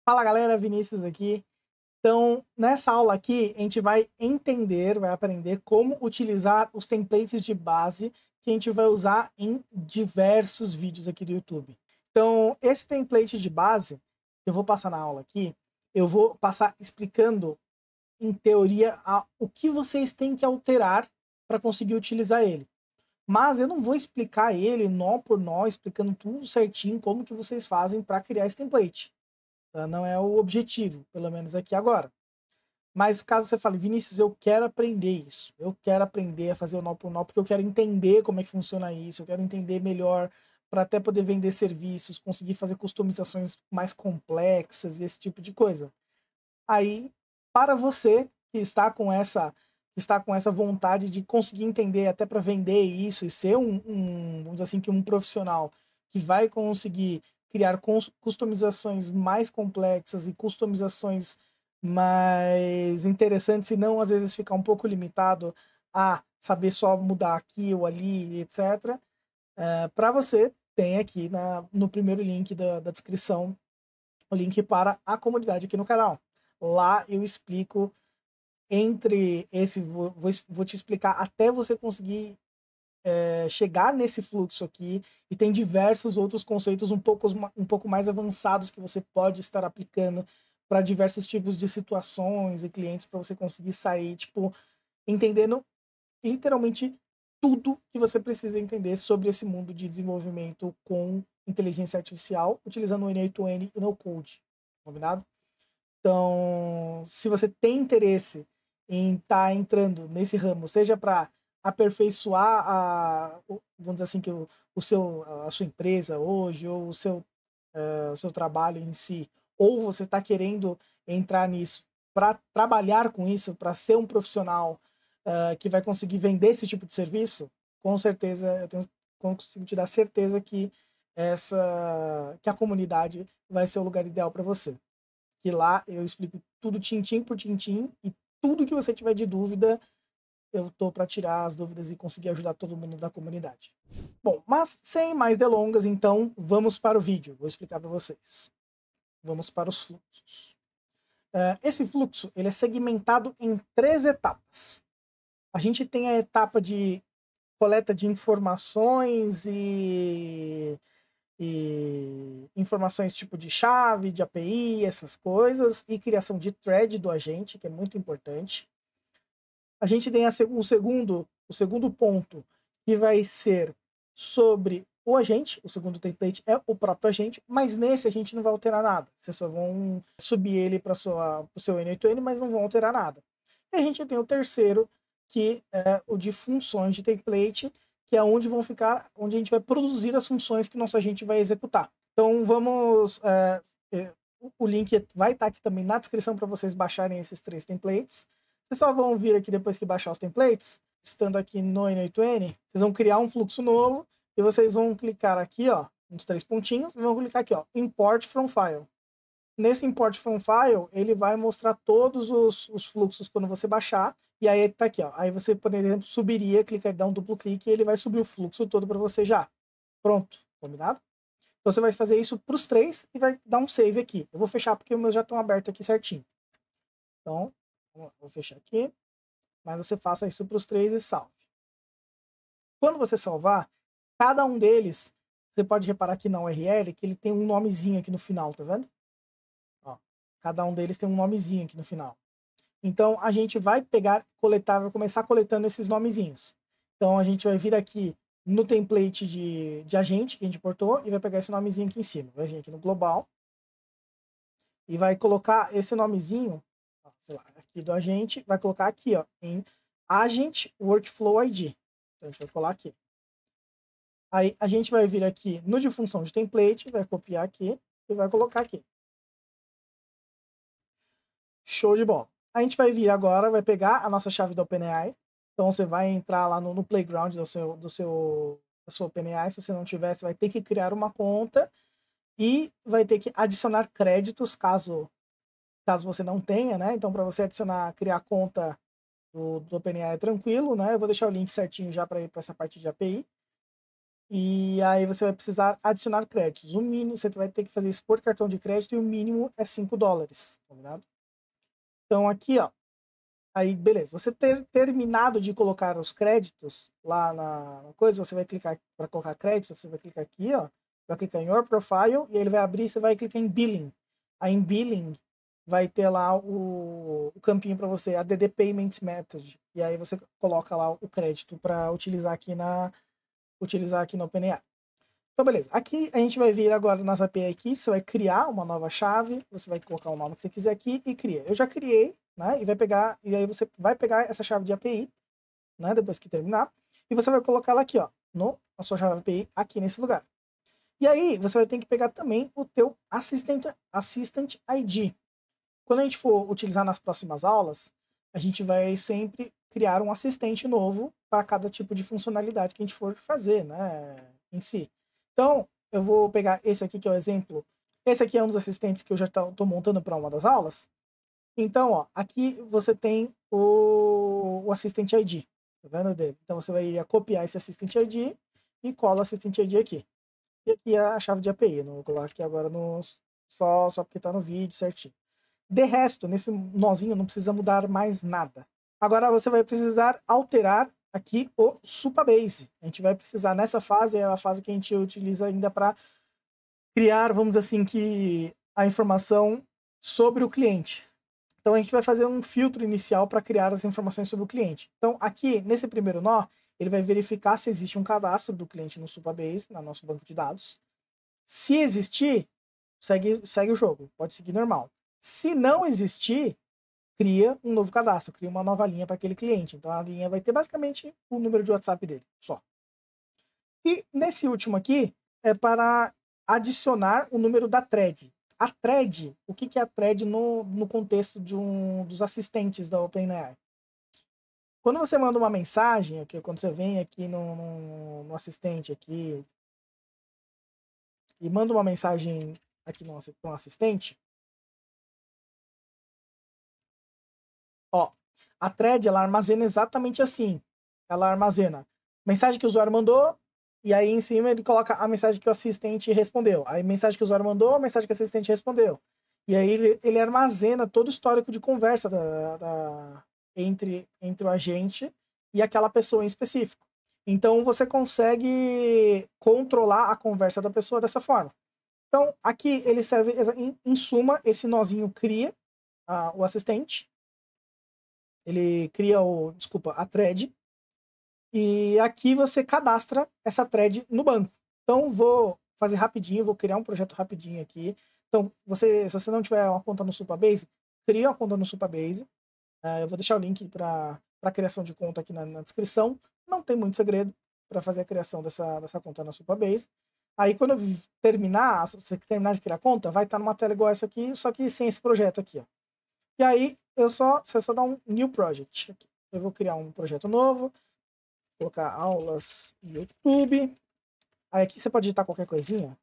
Fala galera, Vinícius aqui. Então, nessa aula aqui, a gente vai entender, vai aprender como utilizar os templates de base que a gente vai usar em diversos vídeos aqui do YouTube. Então, esse template de base, eu vou passar na aula aqui, eu vou passar explicando, em teoria, o que vocês têm que alterar para conseguir utilizar ele. Mas eu não vou explicar ele nó por nó, explicando tudo certinho, como que vocês fazem para criar esse template. Não é o objetivo, pelo menos aqui agora. Mas caso você fale, Vinícius, eu quero aprender isso, eu quero aprender a fazer o nó por nó, porque eu quero entender como é que funciona isso, eu quero entender melhor para até poder vender serviços, conseguir fazer customizações mais complexas e esse tipo de coisa. Aí, para você que está com essa vontade de conseguir entender até para vender isso e ser vamos dizer assim, que um profissional que vai conseguir criar customizações mais complexas e customizações mais interessantes, e não às vezes ficar um pouco limitado a saber só mudar aqui ou ali, etc. Para você, tem aqui no primeiro link da descrição o link para a comunidade aqui no canal. Lá eu explico vou te explicar até você conseguir chegar nesse fluxo aqui, e tem diversos outros conceitos um pouco mais avançados que você pode estar aplicando para diversos tipos de situações e clientes, para você conseguir sair, tipo, entendendo literalmente tudo que você precisa entender sobre esse mundo de desenvolvimento com inteligência artificial, utilizando o N8N e no Code, combinado? Então, se você tem interesse em estar entrando nesse ramo, seja para aperfeiçoar vamos dizer assim, que a sua empresa hoje, ou o seu trabalho em si, ou você está querendo entrar nisso para trabalhar com isso, para ser um profissional que vai conseguir vender esse tipo de serviço, com certeza, consigo te dar certeza que que a comunidade vai ser o lugar ideal para você. Que lá eu explico tudo tintim por tintim, e tudo que você tiver de dúvida, eu tô para tirar as dúvidas e conseguir ajudar todo mundo da comunidade. Bom, mas sem mais delongas, então vamos para o vídeo. Vou explicar para vocês. Vamos para os fluxos. Esse fluxo ele é segmentado em 3 etapas. A gente tem a etapa de coleta de informações e informações tipo de chave, de API, essas coisas, e criação de thread do agente, que é muito importante. A gente tem o segundo ponto, que vai ser sobre o agente. O segundo template é o próprio agente, mas nesse a gente não vai alterar nada. Vocês só vão subir ele para o seu N8N, mas não vão alterar nada. E a gente tem o terceiro, que é o de funções de template, que é onde onde a gente vai produzir as funções que nosso agente vai executar. Então vamos, o link vai estar aqui também na descrição para vocês baixarem esses 3 templates. Vocês só vão vir aqui depois que baixar os templates, estando aqui no N8N, vocês vão criar um fluxo novo e vocês vão clicar aqui, ó, nos 3 pontinhos, e vão clicar aqui, ó, Import from File. Nesse Import from File, ele vai mostrar todos os fluxos quando você baixar, e aí tá aqui, ó. Aí você, por exemplo, subiria, clica, dá um duplo clique e ele vai subir o fluxo todo para você já. Pronto, combinado? Então você vai fazer isso para os 3 e vai dar um save aqui. Eu vou fechar porque os meus já estão abertos aqui certinho. Então, vou fechar aqui. Mas você faça isso para os 3 e salve. Quando você salvar, cada um deles, você pode reparar aqui na URL que ele tem um nomezinho aqui no final, tá vendo? Ó, cada um deles tem um nomezinho aqui no final. Então a gente vai vai começar coletando esses nomezinhos. Então a gente vai vir aqui no template de agente que a gente importou e vai pegar esse nomezinho aqui em cima. Vai vir aqui no global e vai colocar esse nomezinho, sei lá, aqui do agente, vai colocar aqui, ó, em Agent Workflow ID. Então a gente vai colar aqui. Aí a gente vai vir aqui no de função de template, vai copiar aqui e vai colocar aqui. Show de bola. A gente vai vir agora, vai pegar a nossa chave da OpenAI. Então você vai entrar lá no playground da sua OpenAI. Se você não tiver, você vai ter que criar uma conta e vai ter que adicionar créditos caso você não tenha, né? Então para você criar conta do OpenAI é tranquilo, né? Eu vou deixar o link certinho já para ir para essa parte de API. E aí você vai precisar adicionar créditos. O mínimo, você vai ter que fazer isso por cartão de crédito e o mínimo é $5, combinado? Então aqui, ó, aí beleza, você ter terminado de colocar os créditos lá na coisa, você vai clicar para colocar crédito, você vai clicar aqui, ó, vai clicar em Your Profile e ele vai abrir, você vai clicar em Billing. Aí em Billing vai ter lá o campinho para você, ADD Payment Method, e aí você coloca lá o crédito para utilizar aqui na OpenAI. Então, beleza. Aqui a gente vai vir agora nas API aqui, você vai criar uma nova chave, você vai colocar o nome que você quiser aqui e cria. Eu já criei, né? E aí você vai pegar essa chave de API, né? Depois que terminar, e você vai colocar ela aqui, ó, na sua chave API, aqui nesse lugar. E aí você vai ter que pegar também o teu Assistant ID. Quando a gente for utilizar nas próximas aulas, a gente vai sempre criar um assistente novo para cada tipo de funcionalidade que a gente for fazer, né, em si. Então, eu vou pegar esse aqui que é o exemplo. Esse aqui é um dos assistentes que eu já estou montando para uma das aulas. Então, ó, aqui você tem o Assistant ID, tá vendo dele? Então você vai copiar esse Assistant ID e cola o Assistant ID aqui. E aqui é a chave de API, não vou colocar aqui agora só porque está no vídeo certinho. De resto, nesse nozinho não precisa mudar mais nada. Agora você vai precisar alterar aqui o Supabase. A gente vai precisar nessa fase, é a fase que a gente utiliza ainda para criar, vamos dizer assim, que a informação sobre o cliente. Então a gente vai fazer um filtro inicial para criar as informações sobre o cliente. Então aqui, nesse primeiro nó, ele vai verificar se existe um cadastro do cliente no Supabase, no nosso banco de dados. Se existir, segue o jogo, pode seguir normal. Se não existir, cria um novo cadastro, cria uma nova linha para aquele cliente. Então a linha vai ter basicamente o número de WhatsApp dele, só. E nesse último aqui é para adicionar o número da thread. A thread, o que é a thread no contexto dos assistentes da OpenAI? Quando você manda uma mensagem, aqui, quando você vem aqui no assistente aqui e manda uma mensagem aqui no assistente, ó, a thread ela armazena exatamente assim. Ela armazena mensagem que o usuário mandou, e aí em cima ele coloca a mensagem que o assistente respondeu. Aí mensagem que o usuário mandou, a mensagem que o assistente respondeu. E aí ele armazena todo o histórico de conversa entre o agente e aquela pessoa em específico. Então você consegue controlar a conversa da pessoa dessa forma. Então aqui ele serve, em suma, esse nozinho cria o assistente. Ele cria a thread. E aqui você cadastra essa thread no banco. Então, vou fazer rapidinho, vou criar um projeto rapidinho aqui. Então, se você não tiver uma conta no Supabase, cria uma conta no Supabase. Eu vou deixar o link para a criação de conta aqui na descrição. Não tem muito segredo para fazer a criação dessa conta na Supabase. Aí, quando eu terminar, se você terminar de criar a conta, vai estar numa tela igual essa aqui, só que sem esse projeto aqui, ó. E aí, você só dá um New Project. Aqui. Eu vou criar um projeto novo. Colocar aulas YouTube. Aí aqui você pode digitar qualquer coisinha.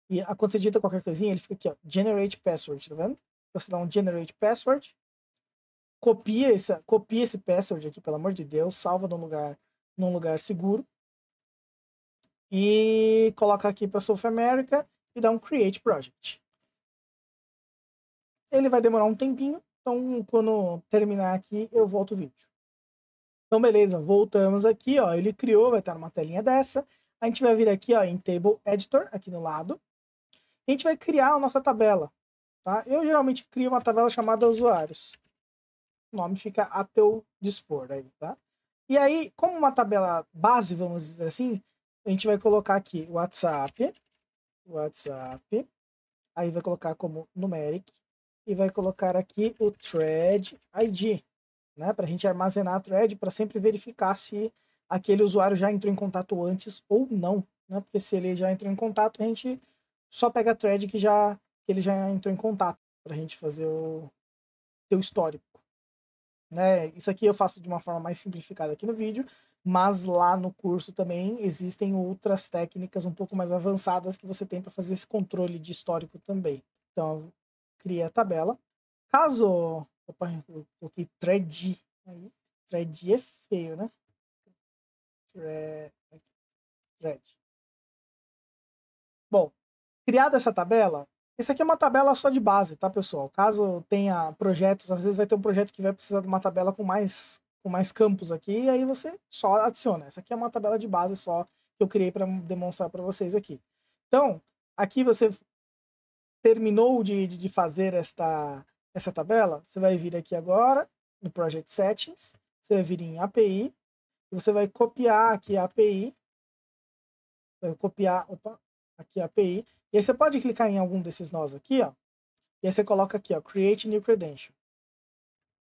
E quando você digita qualquer coisinha, ele fica aqui, ó. Generate password, tá vendo? Você dá um generate password. Copia esse password aqui, pelo amor de Deus. Salva num lugar seguro. E coloca aqui para South America e dá um create project. Ele vai demorar um tempinho. Então, quando terminar aqui, eu volto o vídeo. Então, beleza, voltamos aqui, ó. Ele criou, vai estar numa telinha dessa. A gente vai vir aqui, ó, em Table Editor, aqui no lado. E a gente vai criar a nossa tabela, tá? Eu geralmente crio uma tabela chamada usuários. O nome fica a teu dispor aí, tá? E aí, como uma tabela base, vamos dizer assim, a gente vai colocar aqui WhatsApp. Aí vai colocar como numeric. E vai colocar aqui o thread ID. Né, para a gente armazenar a thread para sempre verificar se aquele usuário já entrou em contato antes ou não, né? Porque se ele já entrou em contato, a gente só pega a thread que ele já entrou em contato para a gente fazer o histórico, né? Isso aqui eu faço de uma forma mais simplificada aqui no vídeo, mas lá no curso também existem outras técnicas um pouco mais avançadas que você tem para fazer esse controle de histórico também. Então, cria a tabela. Caso opa, eu coloquei thread. Aí, thread é feio, né? Thread. Criada essa tabela, essa aqui é uma tabela só de base, tá, pessoal? Caso tenha projetos, às vezes vai ter um projeto que vai precisar de uma tabela com mais campos aqui, e aí você só adiciona. Essa aqui é uma tabela de base só que eu criei para demonstrar para vocês aqui. Então, aqui você terminou de fazer essa tabela, você vai vir aqui agora no Project Settings, você vai vir em API, e você vai copiar aqui a API, vai copiar, aqui a API, e aí você pode clicar em algum desses nós aqui, ó, e aí você coloca aqui, ó, Create New Credential.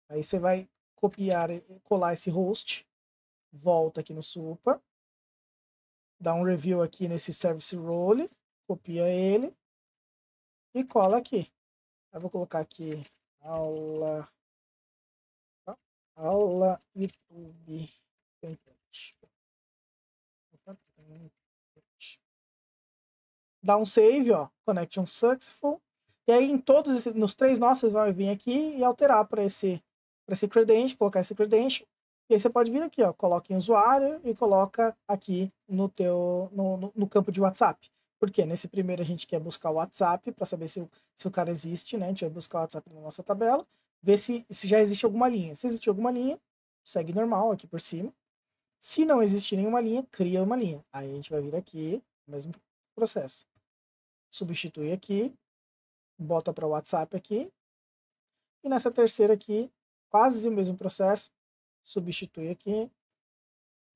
Aí você vai copiar e colar esse host, volta aqui no Supa, dá um review aqui nesse Service Role, copia ele e cola aqui. Eu vou colocar aqui aula YouTube template. Dá um save, ó, connection successful. E aí nos 3 nós, você vai vir aqui e alterar para esse credential, colocar esse credential. E aí você pode vir aqui, ó, coloca em usuário e coloca aqui no campo de WhatsApp. Porque nesse primeiro a gente quer buscar o WhatsApp para saber se o cara existe, né? A gente vai buscar o WhatsApp na nossa tabela, ver se já existe alguma linha. Se existe alguma linha, segue normal aqui por cima. Se não existir nenhuma linha, cria uma linha. Aí a gente vai vir aqui, mesmo processo. Substitui aqui, bota para o WhatsApp aqui. E nessa terceira aqui, quase o mesmo processo. Substitui aqui,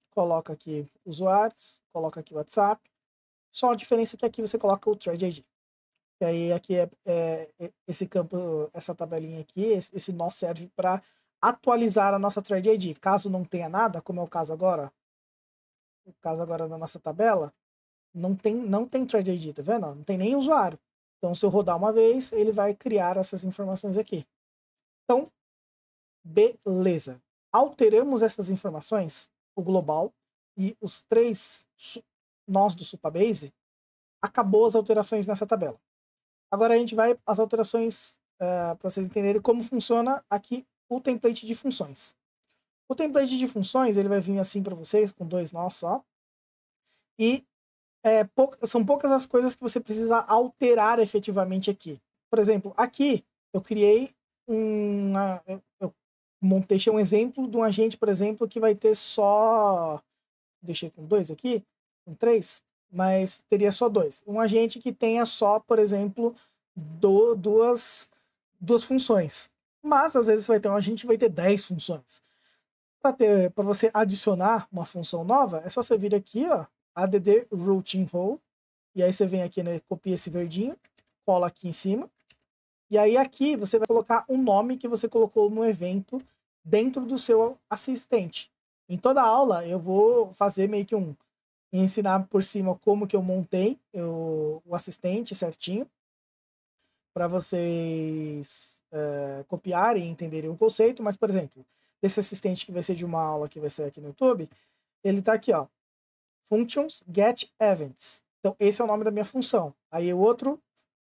coloca aqui usuários, coloca aqui WhatsApp. Só a diferença é que aqui você coloca o Thread ID. E aí aqui esse campo, essa tabelinha aqui, esse nó serve para atualizar a nossa Thread ID. Caso não tenha nada, como é o caso agora, da nossa tabela, não tem Thread ID, tá vendo? Não tem nem usuário. Então, se eu rodar uma vez, ele vai criar essas informações aqui. Então, beleza. Alteramos essas informações, o global, e os 3 nós do Supabase, acabou as alterações nessa tabela. Agora a gente vai às alterações para vocês entenderem como funciona aqui o template de funções. O template de funções, ele vai vir assim para vocês, com 2 nós só. E são poucas as coisas que você precisa alterar efetivamente aqui. Por exemplo, aqui eu criei deixei um exemplo de um agente, por exemplo, que vai ter só... Deixei com 2 aqui, com 3, mas teria só 2. Um agente que tenha só, por exemplo, duas funções. Mas, às vezes, um agente que vai ter 10 funções. Para você adicionar uma função nova, é só você vir aqui, ó, add routine role, e aí você vem aqui, né, copia esse verdinho, cola aqui em cima, e aí aqui você vai colocar um nome que você colocou no evento dentro do seu assistente. Em toda aula eu vou fazer meio que ensinar por cima como que eu montei o assistente certinho, para vocês copiarem e entenderem o conceito. Mas, por exemplo, desse assistente que vai ser de uma aula que vai ser aqui no YouTube, ele tá aqui, ó, functions get events. Então esse é o nome da minha função. Aí o outro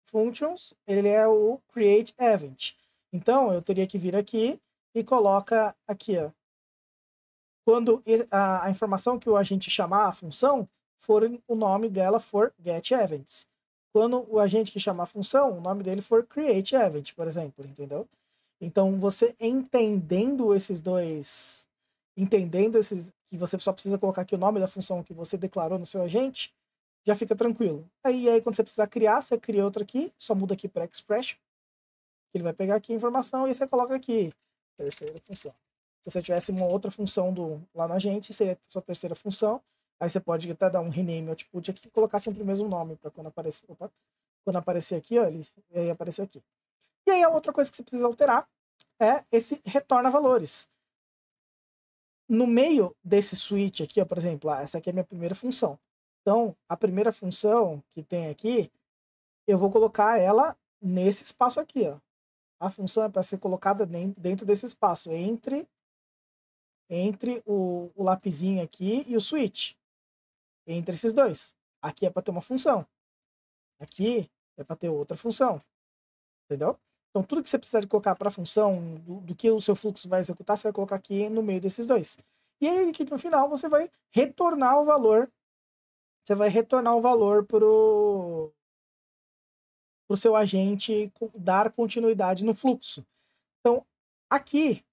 functions, ele é o create event. Então eu teria que vir aqui e coloca aqui, ó, quando a informação que o agente chamar a função for o nome dela for get events. Quando o agente que chamar a função, o nome dele for create event, por exemplo, entendeu? Então você entendendo esses que você só precisa colocar aqui o nome da função que você declarou no seu agente, já fica tranquilo. Aí quando você precisar criar, você cria outra aqui, só muda aqui para expression, ele vai pegar aqui a informação e você coloca aqui terceira função. Se você tivesse uma outra função lá no agente, seria a sua terceira função. Aí você pode até dar um rename output aqui e colocar sempre o mesmo nome para quando aparecer. Quando aparecer aqui, ó, ele ia aparecer aqui. E aí a outra coisa que você precisa alterar é esse retorna valores. No meio desse switch aqui, ó, por exemplo, essa aqui é a minha primeira função. Então, a primeira função que tem aqui, eu vou colocar ela nesse espaço aqui, ó. A função é para ser colocada dentro desse espaço, entre o lapisinho aqui e o switch. Entre esses dois. Aqui é para ter uma função. Aqui é para ter outra função. Entendeu? Então, tudo que você precisar de colocar para a função, do que o seu fluxo vai executar, você vai colocar aqui no meio desses dois. E aí, aqui no final, você vai retornar o valor. Você vai retornar o valor para o seu agente dar continuidade no fluxo. Então, aqui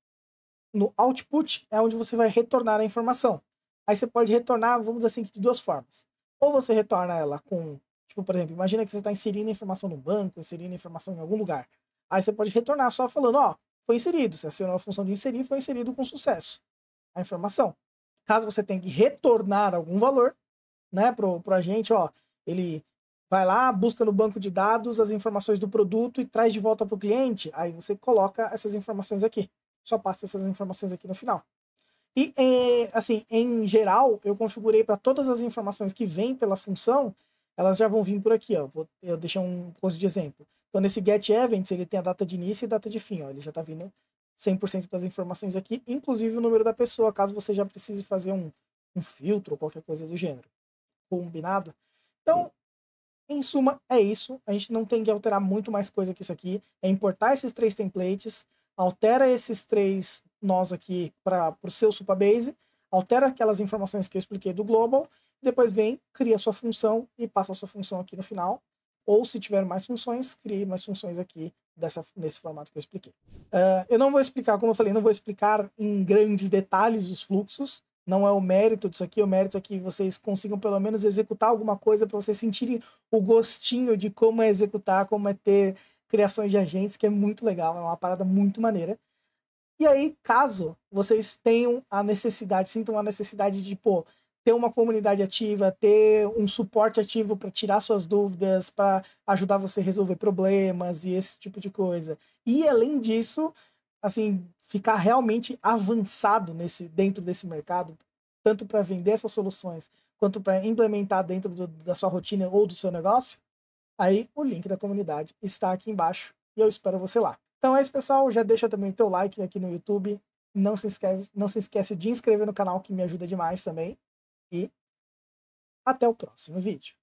no output é onde você vai retornar a informação. Aí você pode retornar, vamos dizer assim, de duas formas. Ou você retorna ela com, tipo, por exemplo, imagina que você está inserindo informação no banco, inserindo informação em algum lugar. Aí você pode retornar só falando, ó, foi inserido. Você acionou a função de inserir, foi inserido com sucesso a informação. Caso você tenha que retornar algum valor, né, pro agente, ó, ele vai lá, busca no banco de dados as informações do produto e traz de volta para o cliente, aí você coloca essas informações aqui. Só passa essas informações aqui no final. E, assim, em geral, eu configurei para todas as informações que vêm pela função, elas já vão vir por aqui, ó. Eu deixei um coisa de exemplo. Então, nesse get events, ele tem a data de início e data de fim, ó. Ele já está vindo 100% das informações aqui, inclusive o número da pessoa, caso você já precise fazer um filtro ou qualquer coisa do gênero. Combinado? Então, em suma, é isso. A gente não tem que alterar muito mais coisa que isso aqui. É importar esses 3 templates, altera esses 3 nós aqui para o seu Supabase, altera aquelas informações que eu expliquei do Global, depois vem, cria a sua função e passa a sua função aqui no final. Ou se tiver mais funções, crie mais funções aqui nesse formato que eu expliquei. Eu não vou explicar, como eu falei, não vou explicar em grandes detalhes os fluxos. Não é o mérito disso aqui, o mérito é que vocês consigam pelo menos executar alguma coisa para vocês sentirem o gostinho de como é executar, como é ter criações de agentes, que é muito legal, é uma parada muito maneira. E aí, caso vocês tenham a necessidade, sintam a necessidade de, pô, ter uma comunidade ativa, ter um suporte ativo para tirar suas dúvidas, para ajudar você a resolver problemas e esse tipo de coisa. E além disso, assim, ficar realmente avançado dentro desse mercado, tanto para vender essas soluções, quanto para implementar dentro da sua rotina ou do seu negócio, aí o link da comunidade está aqui embaixo e eu espero você lá. Então é isso, pessoal. Já deixa também o teu like aqui no YouTube. Não se esquece de inscrever no canal, que me ajuda demais também. E até o próximo vídeo.